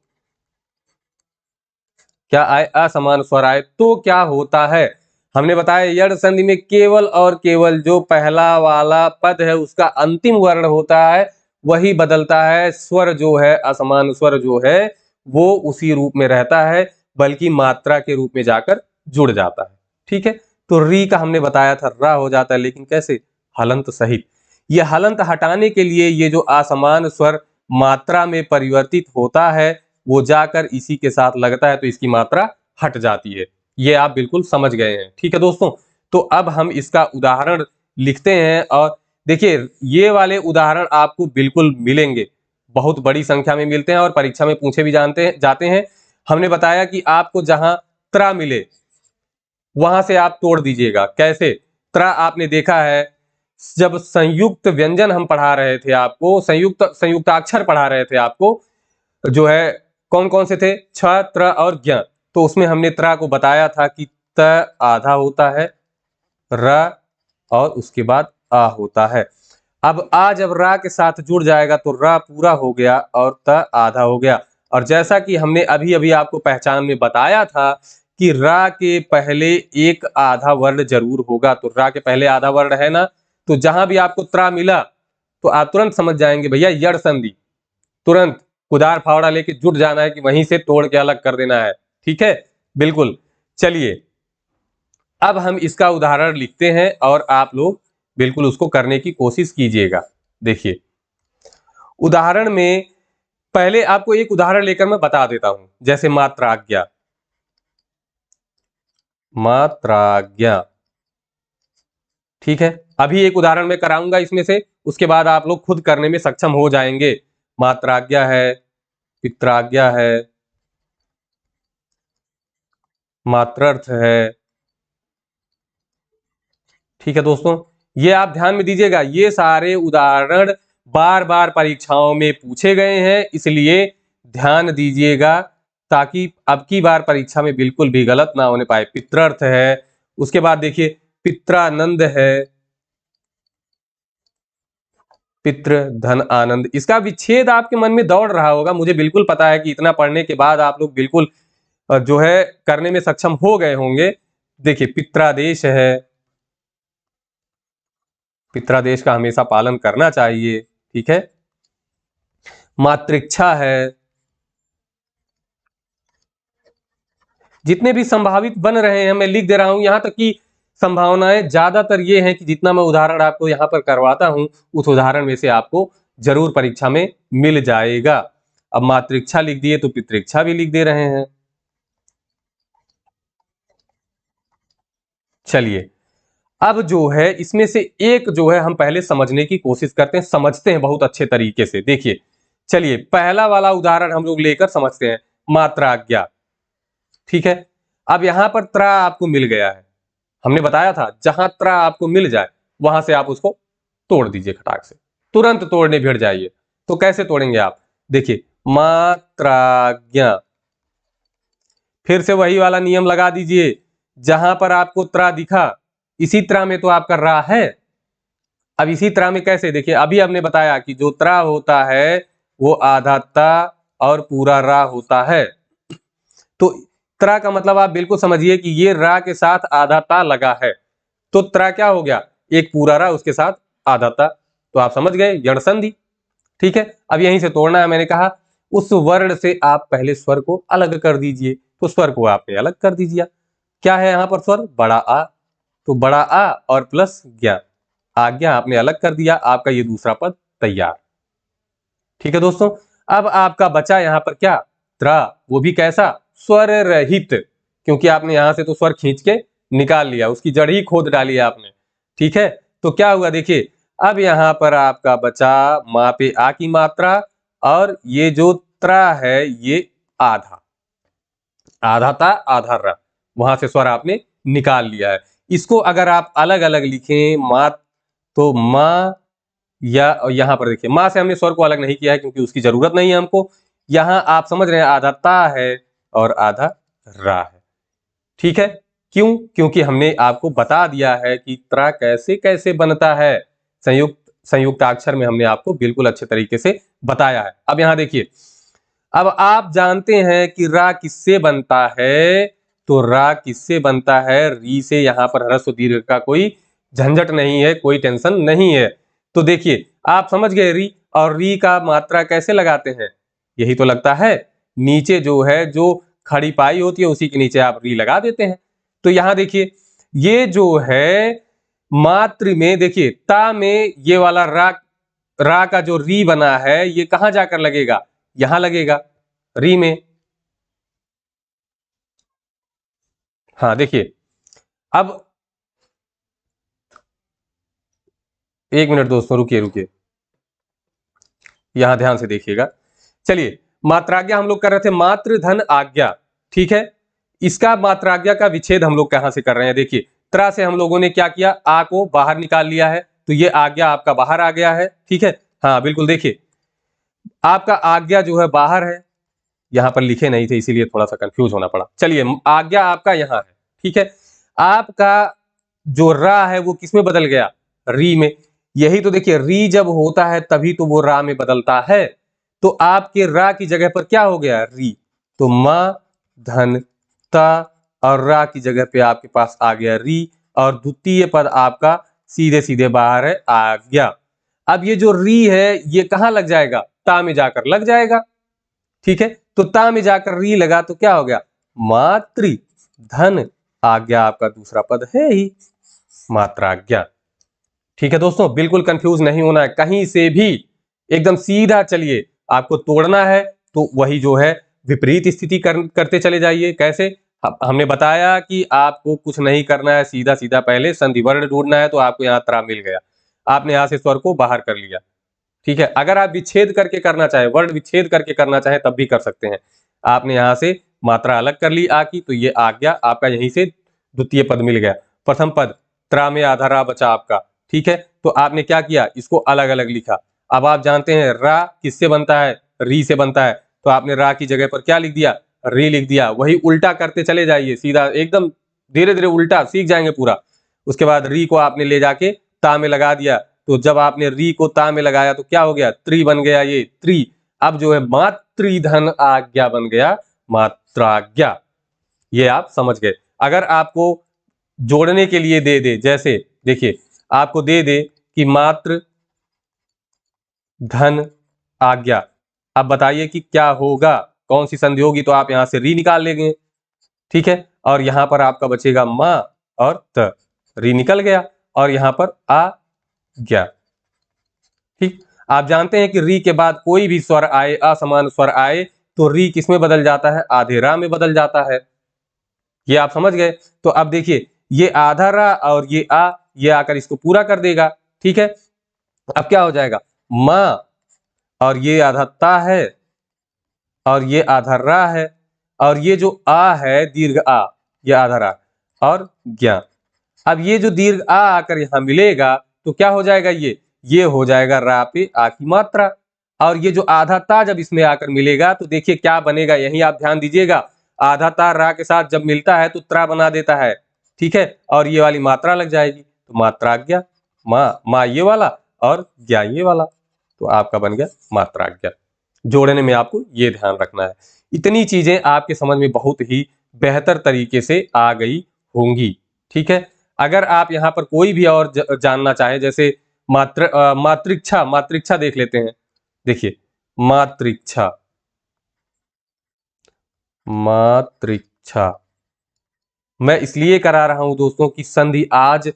क्या आए, असमान स्वर आए तो क्या होता है। हमने बताया यण संधि में केवल और केवल जो पहला वाला पद है उसका अंतिम वर्ण होता है वही बदलता है। स्वर जो है, असमान स्वर जो है वो उसी रूप में रहता है, बल्कि मात्रा के रूप में जाकर जुड़ जाता है। ठीक है, तो री का हमने बताया था रा हो जाता है, लेकिन कैसे, हलंत सहित। ये हलंत हटाने के लिए ये जो असमान स्वर मात्रा में परिवर्तित होता है वो जाकर इसी के साथ लगता है, तो इसकी मात्रा हट जाती है। ये आप बिल्कुल समझ गए हैं। ठीक है दोस्तों, तो अब हम इसका उदाहरण लिखते हैं और देखिए ये वाले उदाहरण आपको बिल्कुल मिलेंगे, बहुत बड़ी संख्या में मिलते हैं और परीक्षा में पूछे भी जाते हैं। हमने बताया कि आपको जहां त्रा मिले वहां से आप तोड़ दीजिएगा। कैसे, त्रा आपने देखा है जब संयुक्त व्यंजन हम पढ़ा रहे थे आपको, संयुक्ताक्षर पढ़ा रहे थे आपको, जो है कौन कौन से थे, छ, त्र और ज्ञ। तो उसमें हमने त्रा को बताया था कि त आधा होता है, र और उसके बाद आ होता है। अब आ जब रा के साथ जुड़ जाएगा तो रा पूरा हो गया और त आधा हो गया। और जैसा कि हमने अभी अभी आपको पहचान में बताया था कि रा के पहले एक आधा वर्ण जरूर होगा, तो रा के पहले आधा वर्ण है ना, तो जहां भी आपको त्रा मिला तो आप तुरंत समझ जाएंगे भैया यड़ संधि, तुरंत कुदार फावड़ा लेके जुट जाना है कि वहीं से तोड़ के अलग कर देना है। ठीक है, बिल्कुल। चलिए अब हम इसका उदाहरण लिखते हैं और आप लोग बिल्कुल उसको करने की कोशिश कीजिएगा। देखिए उदाहरण में पहले आपको एक उदाहरण लेकर मैं बता देता हूं, जैसे मात्राज्ञा। मात्राज्ञा, ठीक है। अभी एक उदाहरण मैं कराऊंगा इसमें से, उसके बाद आप लोग खुद करने में सक्षम हो जाएंगे। मात्राज्ञा है, पित्राज्ञा है, मात्रर्थ है, ठीक है दोस्तों। ये आप ध्यान में दीजिएगा, ये सारे उदाहरण बार बार परीक्षाओं में पूछे गए हैं, इसलिए ध्यान दीजिएगा ताकि अब की बार परीक्षा में बिल्कुल भी गलत ना होने पाए। पितृर्थ है, उसके बाद देखिए पित्रानंद है, पितृ धन आनंद। इसका विच्छेद आपके मन में दौड़ रहा होगा, मुझे बिल्कुल पता है कि इतना पढ़ने के बाद आप लोग बिल्कुल जो है करने में सक्षम हो गए होंगे। देखिए पित्रादेश है, पित्रादेश का हमेशा पालन करना चाहिए, ठीक है। मातृक्षा है, जितने भी संभावित बन रहे हैं मैं लिख दे रहा हूं, यहां तक कि संभावनाएं ज्यादातर ये हैं कि जितना मैं उदाहरण आपको यहां पर करवाता हूं, उस उदाहरण में से आपको जरूर परीक्षा में मिल जाएगा। अब मातृक्षा लिख दिए तो पितृक्षा भी लिख दे रहे हैं। चलिए, अब जो है इसमें से एक जो है हम पहले समझने की कोशिश करते हैं, समझते हैं बहुत अच्छे तरीके से। देखिए, चलिए पहला वाला उदाहरण हम लोग लेकर समझते हैं, मात्राज्ञा, ठीक है। अब यहां पर त्रा आपको मिल गया है, हमने बताया था जहां त्रा आपको मिल जाए वहां से आप उसको तोड़ दीजिए खटाक से, तुरंत तोड़ने भिड़ जाइए। तो कैसे तोड़ेंगे आप? देखिए, मात्राज्ञा, फिर से वही वाला नियम लगा दीजिए, जहां पर आपको त्रा दिखा इसी त्रा में तो आपका रा है। अब इसी तरह में कैसे? देखिए अभी हमने बताया कि जो त्रा होता है वो आधा ता और पूरा रा होता है। तो त्रा का मतलब आप बिल्कुल समझिए कि ये रा के साथ आधा ता लगा है, तो त्रा क्या हो गया? एक पूरा रा उसके साथ आधा ता। तो आप समझ गए, यण संधि, ठीक है। अब यहीं से तोड़ना है, मैंने कहा उस वर्ण से आप पहले स्वर को अलग कर दीजिए। तो स्वर को आपने अलग कर दीजिए। क्या है यहाँ पर स्वर? बड़ा आ, तो बड़ा आ और प्लस ज्ञा, आज्ञा आपने अलग कर दिया, आपका ये दूसरा पद तैयार, ठीक है दोस्तों। अब आपका बचा यहाँ पर क्या? त्रा, वो भी कैसा? स्वर रहित, क्योंकि आपने यहां से तो स्वर खींच के निकाल लिया, उसकी जड़ ही खोद डाली आपने, ठीक है। तो क्या हुआ देखिए, अब यहां पर आपका बचा मा पे आ की मात्रा, और ये जो त्रा है ये आधा, आधा ता आधा रा, वहां से स्वर आपने निकाल लिया है। इसको अगर आप अलग अलग लिखें मा, तो मां, या यहां पर देखिए मां से हमने स्वर को अलग नहीं किया है क्योंकि उसकी जरूरत नहीं है हमको। यहां आप समझ रहे हैं आधा ता है और आधा रा है, ठीक है। क्यों? क्योंकि हमने आपको बता दिया है कि त्रा कैसे कैसे बनता है, संयुक्त संयुक्ताक्षर में हमने आपको बिल्कुल अच्छे तरीके से बताया है। अब यहां देखिए, अब आप जानते हैं कि रा किससे बनता है, तो रा किससे बनता है? री से। यहां पर ह्रस्व दीर्घ का कोई झंझट नहीं है, कोई टेंशन नहीं है। तो देखिए आप समझ गए री, और री का मात्रा कैसे लगाते हैं? यही तो लगता है, नीचे जो है जो खड़ी पाई होती है उसी के नीचे आप री लगा देते हैं। तो यहां देखिए ये जो है मात्र में, देखिए ता में ये वाला रा का जो री बना है ये कहां जाकर लगेगा? यहां लगेगा, री में। हाँ देखिए, अब एक मिनट दोस्तों, रुकिए रुकिए, यहां ध्यान से देखिएगा। चलिए, मात्राज्ञा हम लोग कर रहे थे, मात्र धन आज्ञा, ठीक है। इसका मात्राज्ञा का विच्छेद हम लोग कहां से कर रहे हैं? देखिए त्रा से हम लोगों ने क्या किया? आ को बाहर निकाल लिया है, तो ये आज्ञा आपका बाहर आ गया है, ठीक है। हाँ बिल्कुल, देखिए आपका आज्ञा जो है बाहर है, यहां पर लिखे नहीं थे इसीलिए थोड़ा सा कंफ्यूज होना पड़ा। चलिए, आज्ञा आपका यहां है, ठीक है। आपका जो रा है वो किसमें बदल गया? री में। यही तो देखिए, री जब होता है तभी तो वो रा में बदलता है। तो आपके रा की जगह पर क्या हो गया? री। तो मा धन ता और रा की जगह पे आपके पास आ गया री, और द्वितीय पद आपका सीधे सीधे बाहर है, आ गया। अब ये जो री है ये कहां लग जाएगा? ता में जाकर लग जाएगा, ठीक है। तो ता में जाकर री लगा तो क्या हो गया? मातृ धन आज्ञा आपका दूसरा पद है ही, मात्राज्ञा, ठीक है दोस्तों। बिल्कुल कंफ्यूज नहीं होना है कहीं से भी, एकदम सीधा चलिए। आपको तोड़ना है तो वही जो है विपरीत स्थिति करते चले जाइए। कैसे? हमने बताया कि आपको कुछ नहीं करना है, सीधा सीधा पहले संधि वर्ण ढूंढना है। तो आपको यहाँ त्रा मिल गया, आपने यहाँ से स्वर को बाहर कर लिया। ठीक है, अगर आप विच्छेद करके करना चाहे, वर्ण विच्छेद करके करना चाहे तब भी कर सकते हैं। आपने यहाँ से मात्रा अलग कर ली आ की, तो ये आ गया आपका, यहीं से द्वितीय पद मिल गया। प्रथम पद त्रा में आधा रा बचा आपका। ठीक है, तो आपने क्या किया, इसको अलग अलग लिखा। अब आप जानते हैं रा किससे बनता है, री से बनता है। तो आपने रा की जगह पर क्या लिख दिया, री लिख दिया। वही उल्टा करते चले जाइए, सीधा एकदम धीरे धीरे उल्टा सीख जाएंगे पूरा। उसके बाद री को आपने ले जाके ता में लगा दिया। तो जब आपने री को ता में लगाया तो क्या हो गया, त्रि बन गया। ये त्रि अब जो है मातृधन आज्ञा बन गया, मात्राज्ञा। ये आप समझ गए। अगर आपको जोड़ने के लिए दे दे, जैसे देखिए आपको दे दे कि मात्र धन आज्ञा, अब बताइए कि क्या होगा, कौन सी संधि होगी। तो आप यहां से री निकाल लेंगे। ठीक है, और यहां पर आपका बचेगा मां और त, री निकल गया और यहां पर आ गया। ठीक, आप जानते हैं कि री के बाद कोई भी स्वर आए, असमान स्वर आए, तो री किस में बदल जाता है, आधे रा में बदल जाता है। ये आप समझ गए। तो अब देखिए ये आधा रा और ये आकर इसको पूरा कर देगा। ठीक है, अब क्या हो जाएगा, मां और ये आधा ता है और ये आधा रा है और ये जो आ है दीर्घ आ, ये आधा रा और ज्ञा। अब ये जो दीर्घ आ आकर यहां मिलेगा तो क्या हो जाएगा, ये हो जाएगा रा पे आ की मात्रा। और ये जो आधा ता जब इसमें आकर मिलेगा तो देखिए क्या बनेगा, यही आप ध्यान दीजिएगा। आधा ता रा के साथ जब मिलता है तो त्रा बना देता है। ठीक है, और ये वाली मात्रा लग जाएगी तो मात्राज्ञा। माँ ये वाला और ज्ञा ये वाला, तो आपका बन गया मात्राज्ञा। जोड़ने में आपको ये ध्यान रखना है। इतनी चीजें आपके समझ में बहुत ही बेहतर तरीके से आ गई होंगी। ठीक है, अगर आप यहाँ पर कोई भी और जानना चाहें, जैसे मातृक्षा, मातृक्षा देख लेते हैं। देखिए मातृक्षा, मातृक्षा मैं इसलिए करा रहा हूं दोस्तों कि संधि आज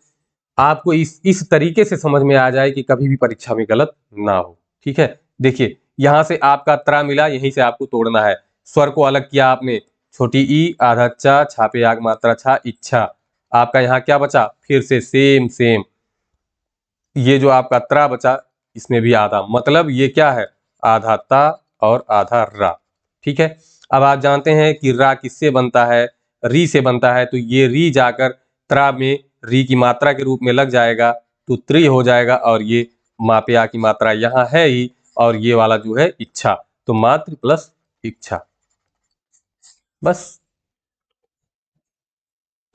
आपको इस तरीके से समझ में आ जाए कि कभी भी परीक्षा में गलत ना हो। ठीक है, देखिए यहां से आपका त्रा मिला, यहीं से आपको तोड़ना है। स्वर को अलग किया आपने, छोटी ई आधा चा, छापे आग मात्रा छा, इच्छा। आपका यहाँ क्या बचा, फिर से सेम सेम, ये जो आपका त्रा बचा इसमें भी आधा, मतलब ये क्या है, आधा ता और आधा रा। ठीक है, अब आप जानते हैं कि रा किससे बनता है, री से बनता है। तो ये री जाकर त्रा में री की मात्रा के रूप में लग जाएगा तो त्रि हो जाएगा। और ये मापिया की मात्रा यहाँ है ही, और ये वाला जो है इच्छा, तो मात्र प्लस इच्छा। बस।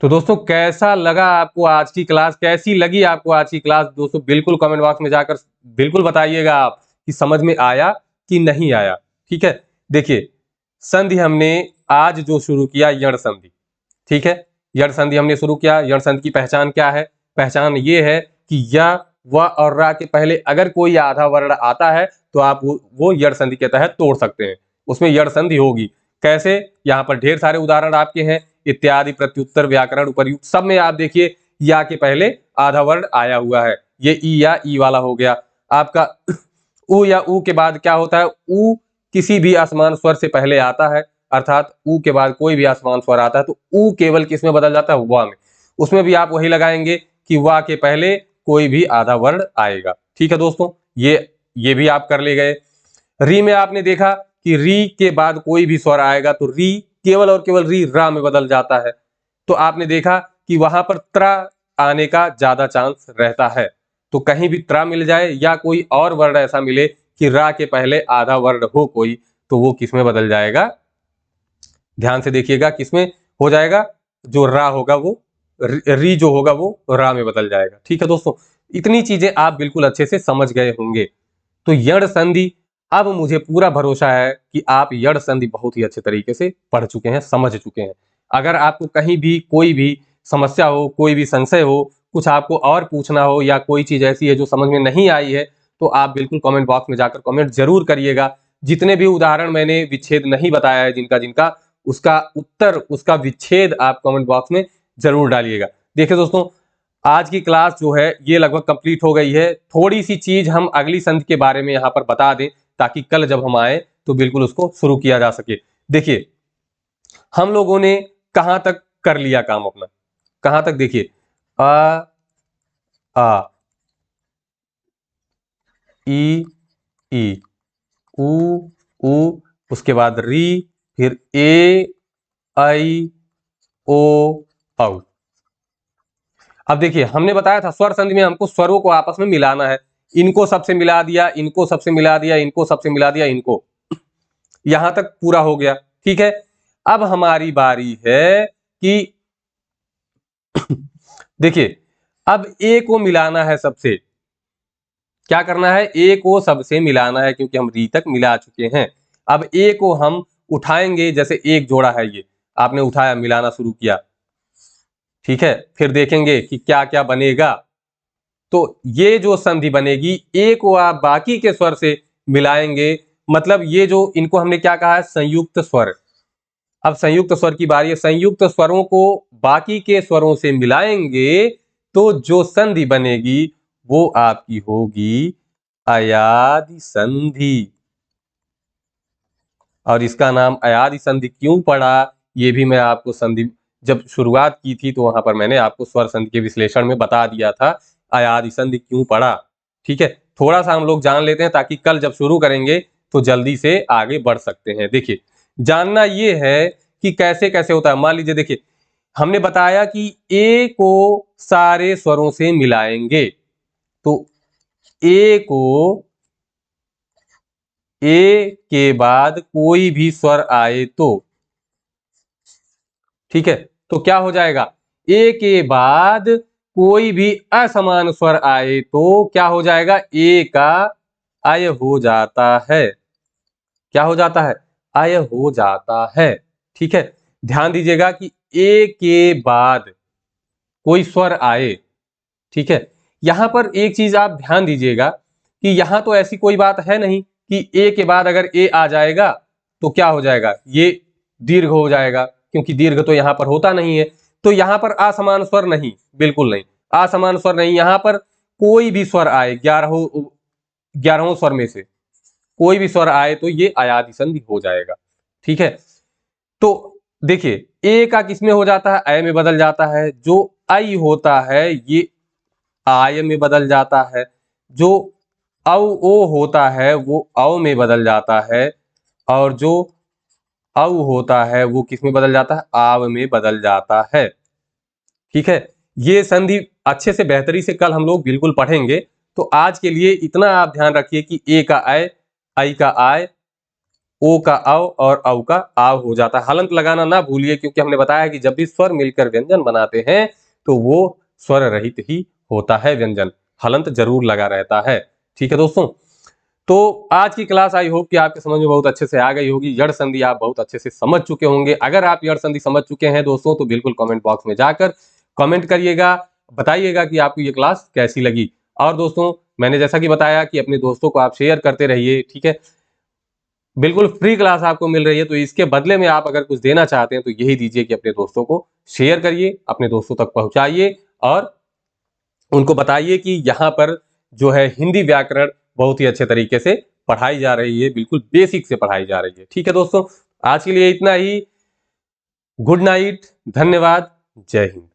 तो दोस्तों कैसा लगा आपको आज की क्लास, कैसी लगी आपको आज की क्लास दोस्तों, बिल्कुल कमेंट बॉक्स में जाकर बिल्कुल बताइएगा आप कि समझ में आया कि नहीं आया। ठीक है, देखिए संधि हमने आज जो शुरू किया, यण संधि। ठीक है, यण संधि हमने शुरू किया। यण संधि की पहचान क्या है, पहचान ये है कि य, व और रा के पहले अगर कोई आधा वर्ण आता है तो आप वो यण संधि के तहत तोड़ सकते हैं, उसमें यण संधि होगी। कैसे, यहाँ पर ढेर सारे उदाहरण आपके हैं, इत्यादि, प्रत्युत्तर, व्याकरण, उपर्युक्त, सब में आप देखिए या के पहले आधा वर्ण आया हुआ है। ये ई या ई वाला हो गया आपका। उ या उ के बाद क्या होता है, उ किसी भी असमान स्वर से पहले आता है, अर्थात उ के बाद कोई भी असमान स्वर आता है तो उ केवल किस में बदल जाता है, वा में। उसमें भी आप वही लगाएंगे कि वा के पहले कोई भी आधा वर्ण आएगा। ठीक है दोस्तों, ये भी आप कर ले गए। री में आपने देखा कि री के बाद कोई भी स्वर आएगा तो री केवल और केवल री रा में बदल जाता है। तो आपने देखा कि वहां पर त्रा आने का ज्यादा चांस रहता है। तो कहीं भी त्रा मिल जाए या कोई और वर्ण ऐसा मिले कि रा के पहले आधा वर्ण हो कोई, तो वो किस में बदल जाएगा, ध्यान से देखिएगा, किसमें हो जाएगा, जो रा होगा वो री जो होगा वो रा में बदल जाएगा। ठीक है दोस्तों, इतनी चीजें आप बिल्कुल अच्छे से समझ गए होंगे। तो यण संधि, अब मुझे पूरा भरोसा है कि आप यण संधि बहुत ही अच्छे तरीके से पढ़ चुके हैं, समझ चुके हैं। अगर आपको कहीं भी कोई भी समस्या हो, कोई भी संशय हो, कुछ आपको और पूछना हो या कोई चीज ऐसी है जो समझ में नहीं आई है, तो आप बिल्कुल कमेंट बॉक्स में जाकर कमेंट जरूर करिएगा। जितने भी उदाहरण मैंने विच्छेद नहीं बताया है जिनका जिनका, उसका उत्तर, उसका विच्छेद आप कमेंट बॉक्स में जरूर डालिएगा। देखिए दोस्तों, आज की क्लास जो है ये लगभग कंप्लीट हो गई है। थोड़ी सी चीज हम अगली संधि के बारे में यहाँ पर बता दें ताकि कल जब हम आए तो बिल्कुल उसको शुरू किया जा सके। देखिए हम लोगों ने कहां तक कर लिया काम अपना, कहां तक देखिए आ ई ई उ उ उसके बाद री, फिर ए आई ओ औ। अब देखिए हमने बताया था स्वर संधि में हमको स्वरों को आपस में मिलाना है। इनको सबसे मिला दिया, इनको सबसे मिला दिया, इनको सबसे मिला दिया, इनको, यहां तक पूरा हो गया। ठीक है, अब हमारी बारी है कि देखिए अब ए को मिलाना है सबसे। क्या करना है? ए को सबसे मिलाना है क्योंकि हम री तक मिला चुके हैं। अब ए को हम उठाएंगे, जैसे एक जोड़ा है ये, आपने उठाया, मिलाना शुरू किया। ठीक है, फिर देखेंगे कि क्या क्या बनेगा। तो ये जो संधि बनेगी, ए को आप बाकी के स्वर से मिलाएंगे, मतलब ये जो इनको हमने क्या कहा है? संयुक्त स्वर। अब संयुक्त स्वर की बारी है। संयुक्त स्वरों को बाकी के स्वरों से मिलाएंगे तो जो संधि बनेगी वो आपकी होगी अयादि संधि। और इसका नाम अयादि संधि क्यों पड़ा, ये भी मैं आपको संधि जब शुरुआत की थी तो वहां पर मैंने आपको स्वर संधि के विश्लेषण में बता दिया था अयादि संधि क्यों पड़ा। ठीक है, थोड़ा सा हम लोग जान लेते हैं ताकि कल जब शुरू करेंगे तो जल्दी से आगे बढ़ सकते हैं। देखिए जानना ये है कि कैसे कैसे होता है। मान लीजिए देखिए हमने बताया कि ए को सारे स्वरों से मिलाएंगे, तो ए को, ए के बाद कोई भी स्वर आए तो, ठीक है, तो क्या हो जाएगा? ए के बाद कोई भी असमान स्वर आए तो क्या हो जाएगा? ए का अय हो जाता है। क्या हो जाता है? अय हो जाता है। ठीक है, ध्यान दीजिएगा कि ए के बाद कोई स्वर आए। ठीक है, यहां पर एक चीज आप ध्यान दीजिएगा कि यहां तो ऐसी कोई बात है नहीं कि ए के बाद अगर ए आ जाएगा तो क्या हो जाएगा? ये दीर्घ हो जाएगा, क्योंकि दीर्घ तो यहां पर होता नहीं है। तो यहां पर असमान स्वर नहीं, बिल्कुल नहीं, असमान स्वर नहीं। यहां पर कोई भी स्वर आए, 11 स्वर में से कोई भी स्वर आए तो ये अयादि संधि हो जाएगा। ठीक है, तो देखिए ए का किसमें हो जाता है? अय में बदल जाता है। जो आई होता है ये आय में बदल जाता है। जो औ ओ होता है वो औ में बदल जाता है। और जो औ होता है वो किस में बदल जाता है? आव में बदल जाता है। ठीक है, ये संधि अच्छे से बेहतरी से कल हम लोग बिल्कुल पढ़ेंगे। तो आज के लिए इतना आप ध्यान रखिए कि ए का अय, आई का आय, ओ का औ और औ का आव हो जाता है। हलंत लगाना ना भूलिए, क्योंकि हमने बताया कि जब भी स्वर मिलकर व्यंजन बनाते हैं तो वो स्वर रहित ही होता है व्यंजन, हलंत जरूर लगा रहता है। ठीक है दोस्तों, तो आज की क्लास आई होप कि आपके समझ में बहुत अच्छे से आ गई होगी। जड़ संधि आप बहुत अच्छे से समझ चुके होंगे। अगर आप जड़ संधि समझ चुके हैं दोस्तों तो बिल्कुल कमेंट बॉक्स में जाकर कमेंट करिएगा, बताइएगा कि आपको ये क्लास कैसी लगी। और दोस्तों मैंने जैसा कि बताया कि अपने दोस्तों को आप शेयर करते रहिए। ठीक है, बिल्कुल फ्री क्लास आपको मिल रही है, तो इसके बदले में आप अगर कुछ देना चाहते हैं तो यही दीजिए कि अपने दोस्तों को शेयर करिए, अपने दोस्तों तक पहुंचाइए और उनको बताइए कि यहाँ पर जो है हिंदी व्याकरण बहुत ही अच्छे तरीके से पढ़ाई जा रही है, बिल्कुल बेसिक से पढ़ाई जा रही है। ठीक है दोस्तों, आज के लिए इतना ही। गुड नाइट, धन्यवाद, जय हिंद।